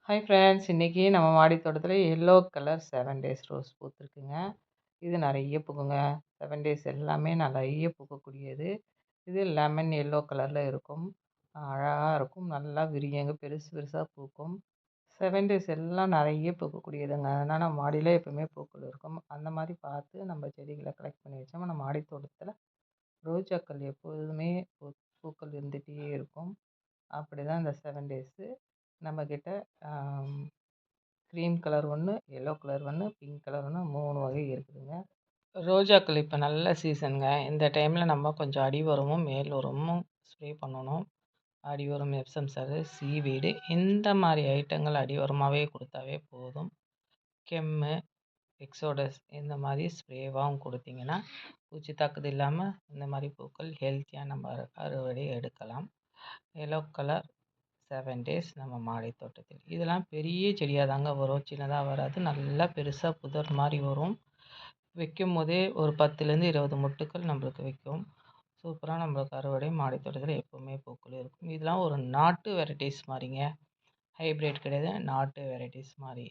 Hi friends! இன்னைக்கு நம்ம மாடி தோட்டத்தில எல்லோ கலர் 7 டேஸ் ரோஸ் பூத்திருக்குங்க. இது நெறைய பூக்குங்க. 7 டேஸ் எல்லாமே நெறைய பூக்கக்கூடியது. இது லெமன் எல்லோ கலர்ல இருக்கும். அழகா இருக்கும். நல்லா விரியுங்க. பெருசு பெருசா பூக்கும். 7 டேஸ் எல்லாம் நெறைய பூக்கக்கூடியதுங்க. அதனால மாடியில எப்பவுமே பூக்கள் இருக்கும். அந்த மாரி பார்த்து நம்ம செடிகள கலெக்ட் பண்ணி வச்சோம்னா, நம்ம மாடி தோட்டத்தில ரோஜாக்கள் எப்பொழுதுமே பூக்கள் இருந்துட்டே இருக்கும். அப்படிதான் இந்த 7 டேஸு. நம்மகிட்ட ஆம் கிரீம் கலர் ஒண்ணு, எல்லோ கலர் ஒண்ணு, பிங்க் கலர் ஒண்ணு 3 வகை இருக்குதுங்க. ரோஜாக்கள் இப்ப நல்ல சீசன்ங்க. இந்த டைம்ல நம்ம கொஞ்சம் அடி உரமும், மேல் உரமும் ஸ்ப்ரே பண்ணணும். அடி உரம் எப்சம் சாறு, சீவீடு இந்த மாரி ஐட்டங்கள் அடி உரமாவே குடுத்தாவே போதும். கெம்மு, எக்ஸோடஸ் இந்த மாரி ஸ்ப்ரேவாவும் குடுத்தீங்கன்னா, பூச்சி தாக்குதல் இல்லாம இந்த மாரி பூக்கள் ஹெல்த்தியா நம்ம அறுவடை எடுக்கலாம். எல்லோ கலர் 7 டேஸ் நம்ம மாடி தோட்டத்தில். இதெல்லாம் பெரிய செடியா தாங்க வரும். சின்னதா வராது. நல்லா பெருசா புதர் மாரி வரும். வைக்கும்போதே ஒரு 10லேருந்து 20 மொட்டுக்கள் நம்மளுக்கு வைக்கும். சூப்பரா நம்மளுக்கு அறுவடை மாடி தோட்டத்தில எப்பவுமே பூக்கள் இருக்கும். இதெல்லாம் ஒரு நாட்டு வெரைட்டீஸ் மாரிங்க. ஹைபிரிட் கிடையாது. நாட்டு வெரைட்டீஸ் மாரி.